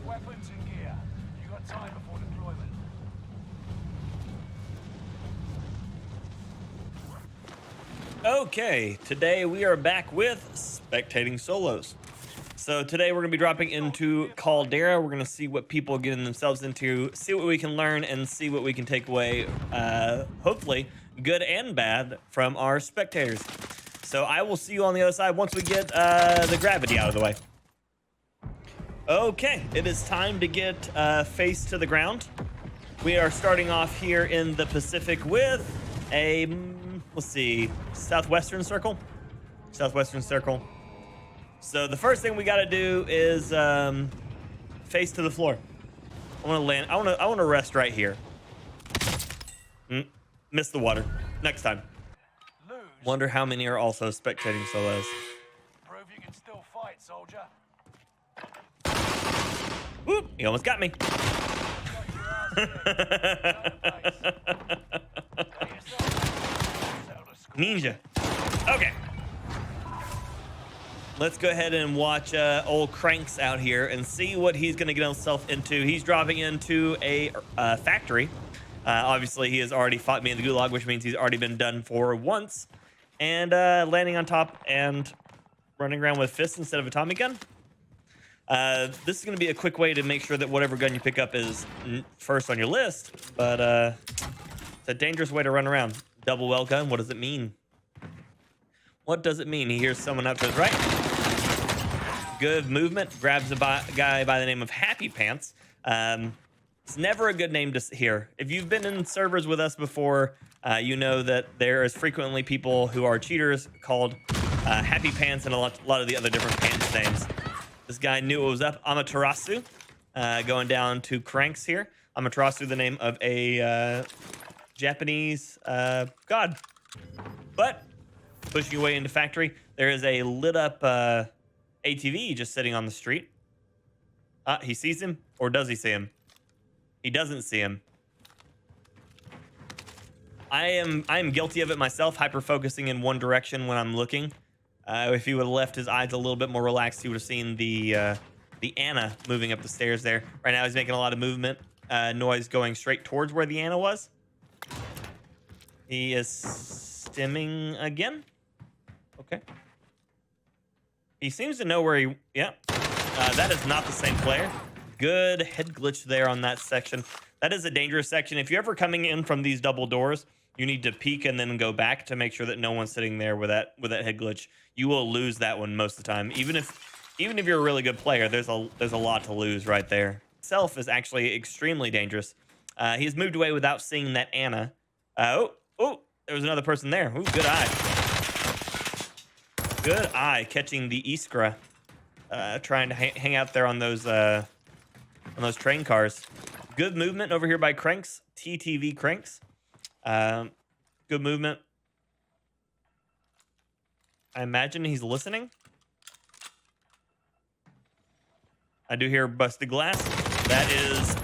Weapons and gear. You got time before deployment. Okay, today we are back with spectating solos. So today we're going to be dropping into Caldera. We're going to see what people are getting themselves into, see what we can learn, and see what we can take away, hopefully, good and bad, from our spectators. So I will see you on the other side once we get the gravity out of the way. Okay, it is time to get face to the ground. We are starting off here in the Pacific with a, let's see, southwestern circle. Southwestern circle. So the first thing we got to do is face to the floor. I want to land. I want to rest right here. Miss the water. Next time. Lose. Wonder how many are also spectating solos. Prove you can still fight, soldier. Whoop! He almost got me. Ninja. Okay. Let's go ahead and watch old Cranks out here and see what he's going to get himself into. He's dropping into a factory. Obviously, he has already fought me in the gulag, which means he's already been done for once. And landing on top and running around with fists instead of a Tommy gun. This is going to be a quick way to make sure that whatever gun you pick up is first on your list. But it's a dangerous way to run around. Double well gun, what does it mean? What does it mean? He hears someone up to his right. Good movement. Grabs a guy by the name of Happy Pants. It's never a good name to hear. If you've been in servers with us before, you know that there is frequently people who are cheaters called Happy Pants and a lot of the other different pants names. This guy knew it was up. Amaterasu. Going down to Cranks here. Amaterasu, the name of a Japanese god. But pushing away into factory, there is a lit up ATV just sitting on the street. He sees him, or does he see him? He doesn't see him. I am guilty of it myself, hyper focusing in one direction when I'm looking. If he would have left his eyes a little bit more relaxed, he would have seen the Anna moving up the stairs there. Right now he's making a lot of movement, noise going straight towards where the Anna was. He is stimming again. Okay. He seems to know where he... Yeah. That is not the same player. Good head glitch there on that section. That is a dangerous section. If you're ever coming in from these double doors, you need to peek and then go back to make sure that no one's sitting there with that head glitch. You will lose that one most of the time. Even if you're a really good player, there's a lot to lose right there. Itself is actually extremely dangerous. He's moved away without seeing that Anna. Oh, there was another person there. Ooh, good eye. Good eye catching the Iskra. Trying to hang out there on those train cars. Good movement over here by Cranks. TTV Cranks. Good movement. I imagine he's listening. I do hear busted glass. That is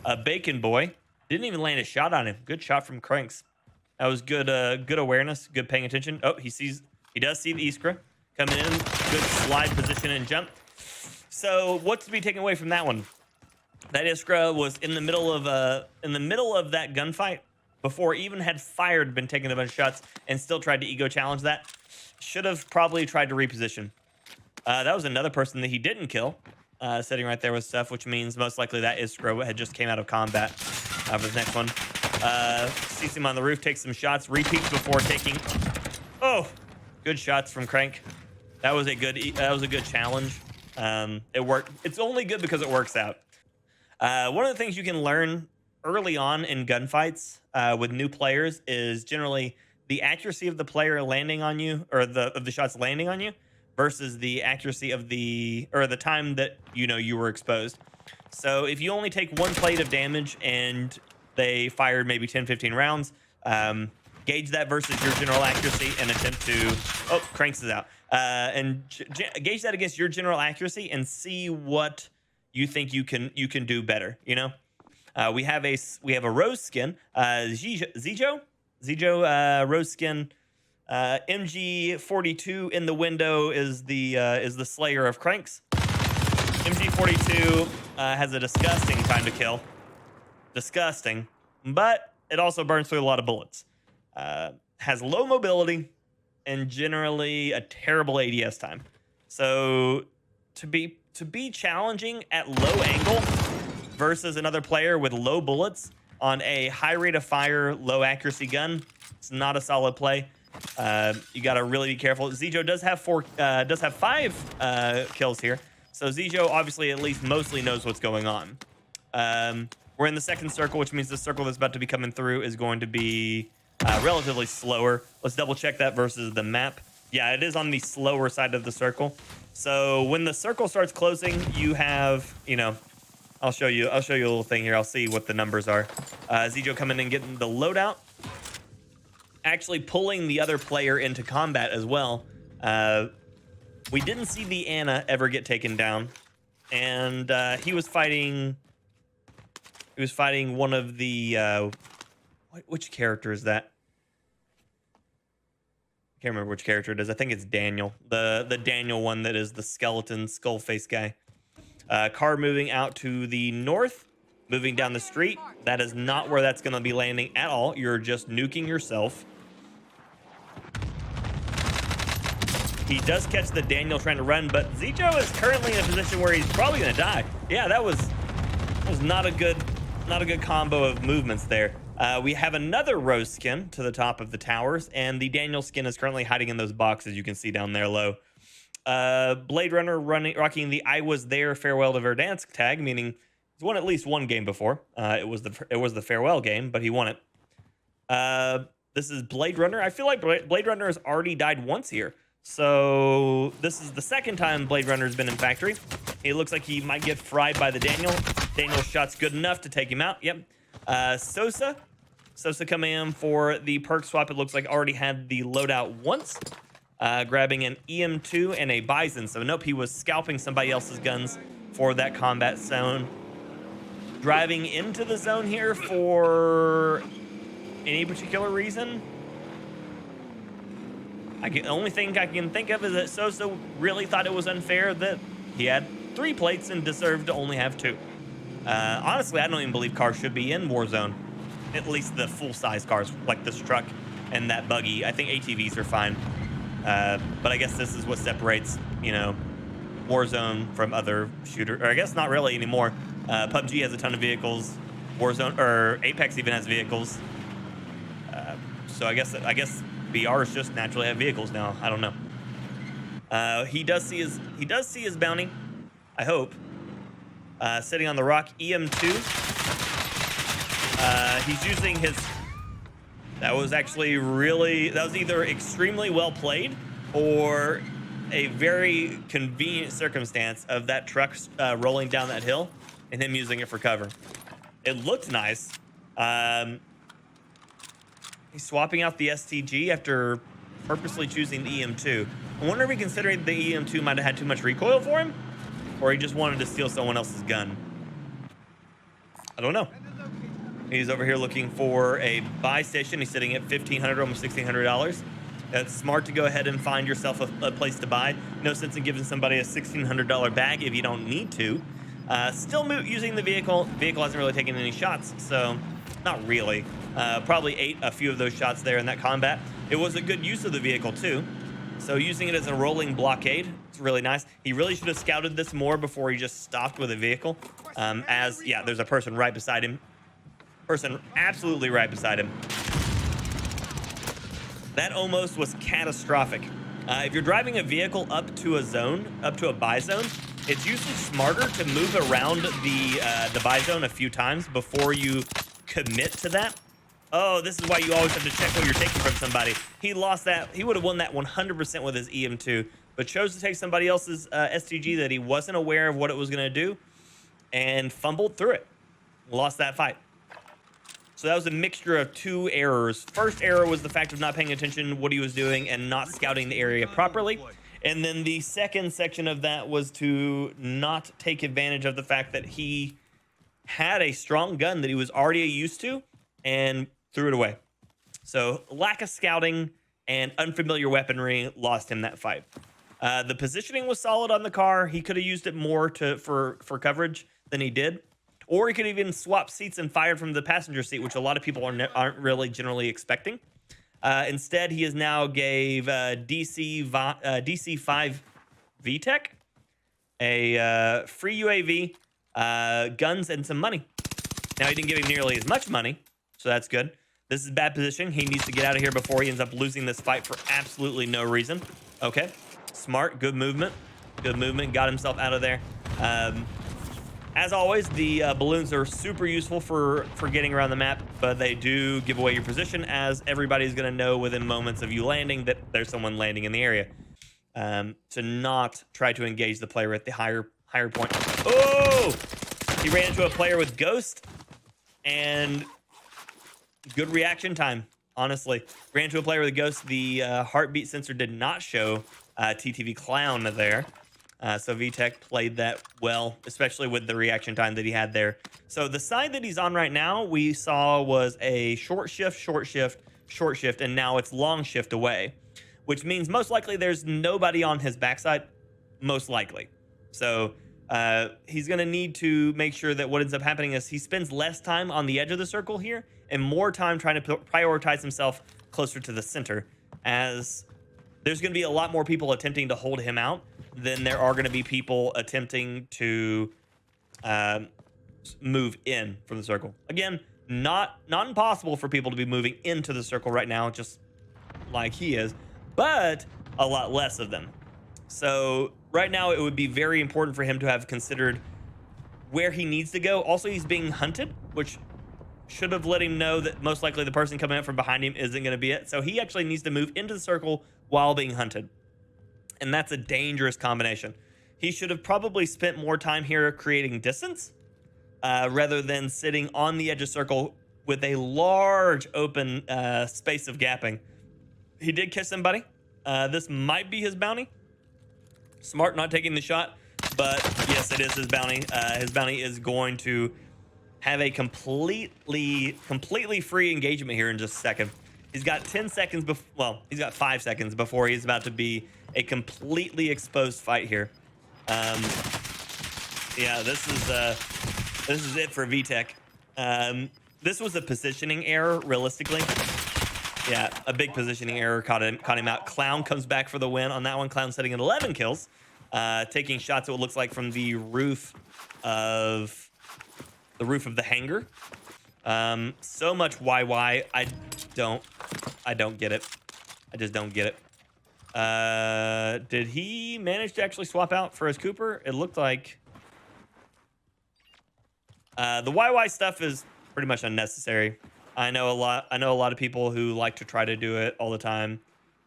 a Bacon Boy. Didn't even land a shot on him. Good shot from Cranks. That was good. Good awareness. Good paying attention. Oh, he does see the Iskra coming in. Good slide position and jump. So what's to be taken away from that one? That Iskra was in the middle of that gunfight before even had been taking a bunch of shots and still tried to ego challenge that. Should have probably tried to reposition. That was another person that he didn't kill, sitting right there with stuff, which means most likely that Iskra had just came out of combat for the next one. Sees him on the roof, takes some shots, repeats before taking. Oh, good shots from Crank. That was a good challenge. It worked. It's only good because it works out. One of the things you can learn early on in gunfights with new players is generally the accuracy of the player landing on you, or of the shots landing on you, versus the accuracy of the time that you were exposed. So if you only take one plate of damage and they fired maybe 10-15 rounds, gauge that versus your general accuracy and attempt to... Oh, Cranks is out. And gauge that against your general accuracy and see what you think you can do better. We have a rose skin, Zijo rose skin. MG42 in the window is the Slayer of Cranks. MG42 has a disgusting time to kill. Disgusting. But it also burns through a lot of bullets. Has low mobility and generally a terrible ADS time. So to be challenging at low angle versus another player with low bullets on a high rate of fire, low accuracy gun, it's not a solid play. You got to really be careful. Zijo does have 5 kills here. So Zijo obviously at least mostly knows what's going on. We're in the second circle, which means the circle that's about to be coming through is going to be relatively slower. Let's double check that versus the map. Yeah, it is on the slower side of the circle. So when the circle starts closing, you have, you know, I'll show you a little thing here. I'll see what the numbers are. Zijo coming in, getting the loadout. Actually pulling the other player into combat as well. We didn't see the Anna ever get taken down. And he was fighting one of the... which character is that? I can't remember which character it is. I think it's Daniel. The Daniel one that is the skeleton skull face guy. Car moving out to the north, moving down the street. That is not where that's going to be landing at all. You're just nuking yourself. He does catch the Daniel trying to run, but Zijo is currently in a position where he's probably going to die. Yeah, that was not a good combo of movements there. We have another Rose skin to the top of the towers, and the Daniel skin is currently hiding in those boxes you can see down there low. Blade Runner rocking the "I was there, farewell to Verdansk" tag, meaning he's won at least one game before. It was the farewell game, but he won it. This is Blade Runner. I feel like Blade Runner has already died once here, so this is the second time Blade Runner's been in factory. It looks like he might get fried by the Daniel. Daniel's shot's good enough to take him out. Yep. Sosa coming in for the perk swap. It looks like already had the loadout once. Grabbing an EM2 and a Bison. So nope, he was scalping somebody else's guns for that combat zone. Driving into the zone here for any particular reason. The only thing I can think of is that Sosa really thought it was unfair that he had 3 plates and deserved to only have 2. Honestly, I don't even believe cars should be in Warzone. At least the full-size cars, like this truck and that buggy. I think ATVs are fine. But I guess this is what separates, you know, Warzone from other shooters. Or I guess not really anymore. PUBG has a ton of vehicles. Warzone or Apex even has vehicles. So I guess BRs just naturally have vehicles now. I don't know. He does see his bounty. I hope. Sitting on the rock, EM2. He's using his... That was either extremely well played or a very convenient circumstance of that truck rolling down that hill and him using it for cover. It looked nice. He's swapping out the STG after purposely choosing the EM2. I wonder if he considered the EM2 might have had too much recoil for him, or he just wanted to steal someone else's gun. I don't know. He's over here looking for a buy station. He's sitting at $1,500, almost $1,600. It's smart to go ahead and find yourself a place to buy. No sense in giving somebody a $1,600 bag if you don't need to. Still using the vehicle. The vehicle hasn't really taken any shots, so not really. Probably ate a few of those shots there in that combat. It was a good use of the vehicle too. So using it as a rolling blockade, it's really nice. He really should have scouted this more before he just stopped with a vehicle. Yeah, there's a person right beside him. Person absolutely right beside him. That almost was catastrophic. If you're driving a vehicle up to a zone, up to a buy zone, it's usually smarter to move around the buy zone a few times before you commit to that. Oh, this is why you always have to check what you're taking from somebody. He lost that. He would have won that 100% with his EM2, but chose to take somebody else's STG that he wasn't aware of what it was going to do and fumbled through it. Lost that fight. So that was a mixture of 2 errors. First error was the fact of not paying attention what he was doing and not scouting the area properly. And then the second section of that was to not take advantage of the fact that he had a strong gun that he was already used to and threw it away. So lack of scouting and unfamiliar weaponry lost him that fight. The positioning was solid on the car. He could have used it more for coverage than he did. Or he could even swap seats and fired from the passenger seat, which a lot of people aren't really generally expecting. Instead, he has now gave DC-5 VTech a free UAV, guns, and some money. Now, he didn't give him nearly as much money, so that's good. This is bad position. He needs to get out of here before he ends up losing this fight for absolutely no reason. Okay, smart, good movement. Good movement, got himself out of there. As always, the balloons are super useful for getting around the map, but they do give away your position, as everybody's going to know within moments of you landing that there's someone landing in the area. To not try to engage the player at the higher point. Oh! He ran into a player with Ghost, and good reaction time, honestly. Ran into a player with a Ghost. The heartbeat sensor did not show TTV Clown there. So VTech played that well, especially with the reaction time that he had there. So the side that he's on right now, we saw was a short shift, and now it's long shift away, which means most likely there's nobody on his backside, most likely. So he's going to need to make sure that what ends up happening is he spends less time on the edge of the circle here and more time trying to prioritize himself closer to the center, as there's going to be a lot more people attempting to hold him out than there are going to be people attempting to move in from the circle. Again, not impossible for people to be moving into the circle right now, just like he is, but a lot less of them. So right now it would be very important for him to have considered where he needs to go. Also, he's being hunted, which should have let him know that most likely the person coming up from behind him isn't going to be it. So he actually needs to move into the circle while being hunted. And that's a dangerous combination. He should have probably spent more time here creating distance rather than sitting on the edge of circle with a large open space of gapping. He did kiss somebody. This might be his bounty. Smart not taking the shot, but yes, it is his bounty. His bounty is going to have a completely free engagement here in just a second. He's got 10 seconds well, he's got 5 seconds before he's about to be a completely exposed fight here. Yeah, this is it for VTech. This was a positioning error, realistically. Yeah, a big positioning error caught him out. Clown comes back for the win on that one. Clown sitting at 11 kills, taking shots at what looks like from the roof of the hangar. So much YY. I don't get it. I just don't get it. Did he manage to actually swap out for his Cooper? It looked like the YY stuff is pretty much unnecessary. I know a lot of people who like to try to do it all the time,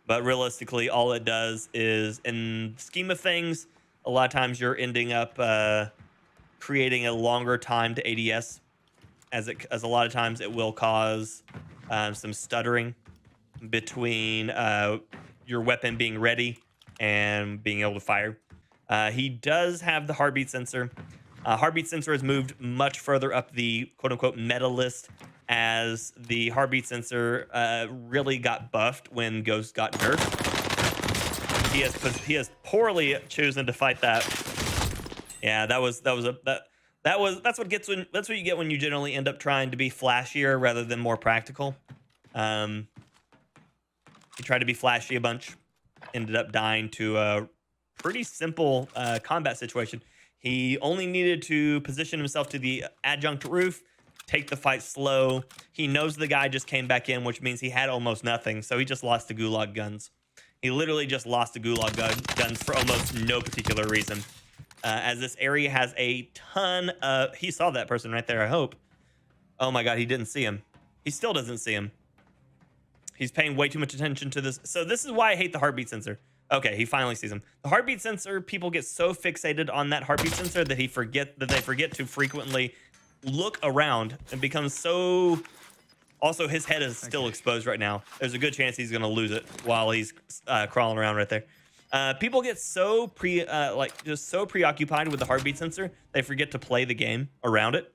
but realistically, all it does is, in the scheme of things, a lot of times you're ending up creating a longer time to ADS, as a lot of times it will cause some stuttering between your weapon being ready and being able to fire. He does have the heartbeat sensor. Heartbeat sensor has moved much further up the quote-unquote meta list, as the heartbeat sensor really got buffed when Ghost got nerfed. He has poorly chosen to fight that. Yeah, that's what you get when you generally end up trying to be flashier rather than more practical. He tried to be flashy a bunch, ended up dying to a pretty simple combat situation. He only needed to position himself to the adjunct roof, take the fight slow. He knows the guy just came back in, which means he had almost nothing, so he just lost the gulag guns. He literally just lost the gulag guns for almost no particular reason. As this area has a ton of... He saw that person right there, I hope. Oh my god, he didn't see him. He still doesn't see him. He's paying way too much attention to this. So this is why I hate the heartbeat sensor. Okay, he finally sees him. The heartbeat sensor, people get so fixated on that heartbeat sensor that they forget to frequently look around, and becomes so... Also, his head is still exposed right now. There's a good chance he's going to lose it while he's crawling around right there. People get so just so preoccupied with the heartbeat sensor, they forget to play the game around it.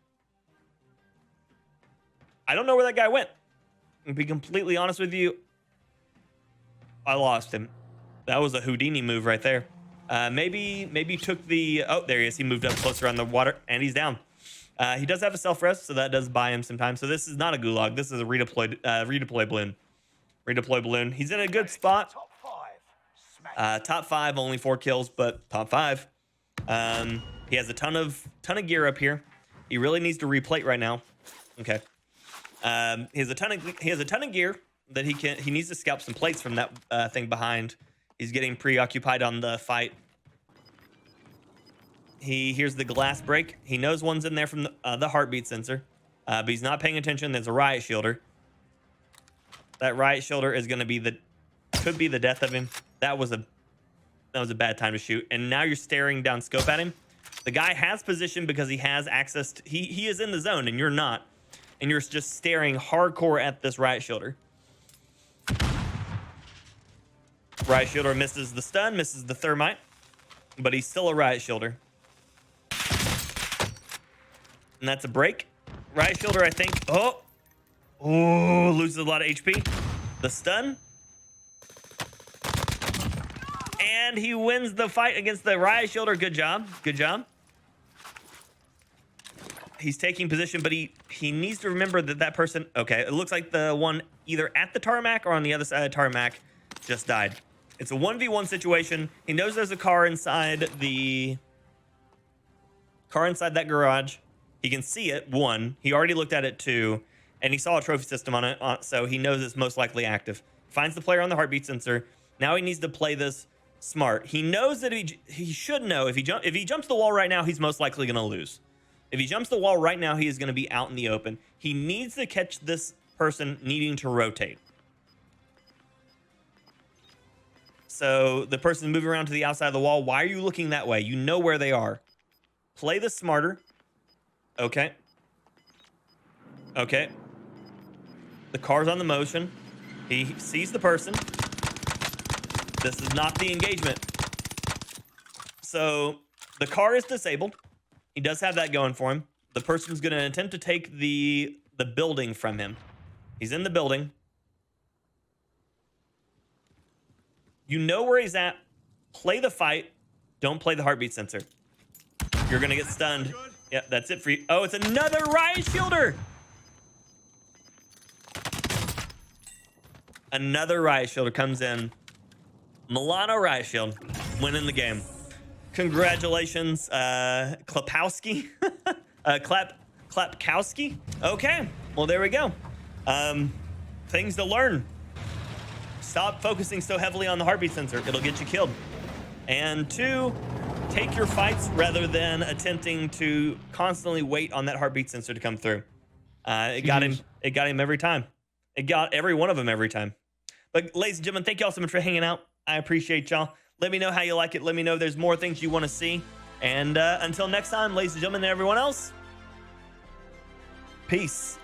I don't know where that guy went. To be completely honest with you, I lost him. That was a Houdini move right there. Maybe took the... Oh, there he is. He moved up closer on the water, and he's down. He does have a self-res, so that does buy him some time. So this is not a gulag. This is a redeploy balloon. Redeploy balloon. He's in a good spot. Top 5. Smash. Top 5, only 4 kills, but top 5. He has a ton of gear up here. He really needs to replate right now. Okay. He has a ton of gear that he needs to scalp some plates from that thing behind. He's getting preoccupied on the fight. He hears the glass break. He knows one's in there from the heartbeat sensor, but he's not paying attention. There's a riot shielder. That riot shielder is going to be could be the death of him. That was a bad time to shoot. And now you're staring down scope at him. The guy has position because he has access to, he is in the zone and you're not. And you're just staring hardcore at this riot shielder. Riot shielder misses the stun, misses the thermite, but he's still a riot shielder. And that's a break. Riot shielder, I think. Oh, loses a lot of HP. The stun. And he wins the fight against the riot shielder. Good job. Good job. He's taking position, but he needs to remember that person... Okay, it looks like the one either at the tarmac or on the other side of the tarmac just died. It's a 1v1 situation. He knows there's a car inside that garage. He can see it, 1. He already looked at it, 2. And he saw a trophy system on it, so he knows it's most likely active. Finds the player on the heartbeat sensor. Now he needs to play this smart. He knows that he should know if he jumps the wall right now, he's most likely going to lose. If he jumps the wall right now, he is going to be out in the open. He needs to catch this person needing to rotate. So the person moving around to the outside of the wall, why are you looking that way? You know where they are. Play this smarter. Okay. Okay. The car's on the motion. He sees the person. This is not the engagement. So the car is disabled. He does have that going for him. The person's going to attempt to take the building from him. He's in the building. You know where he's at. Play the fight. Don't play the heartbeat sensor. You're going to get stunned. Yeah, that's it for you. Oh, it's another riot shielder. Another riot shielder comes in. Milano riot shield winning the game. Congratulations, Klapowski. Klapkowski. Okay, well, there we go. Things to learn. Stop focusing so heavily on the heartbeat sensor. It'll get you killed. And 2, take your fights rather than attempting to constantly wait on that heartbeat sensor to come through. It got him every time. It got every one of them every time. But ladies and gentlemen, thank y'all so much for hanging out. I appreciate y'all. Let me know how you like it. Let me know if there's more things you want to see. And until next time, ladies and gentlemen and everyone else, peace.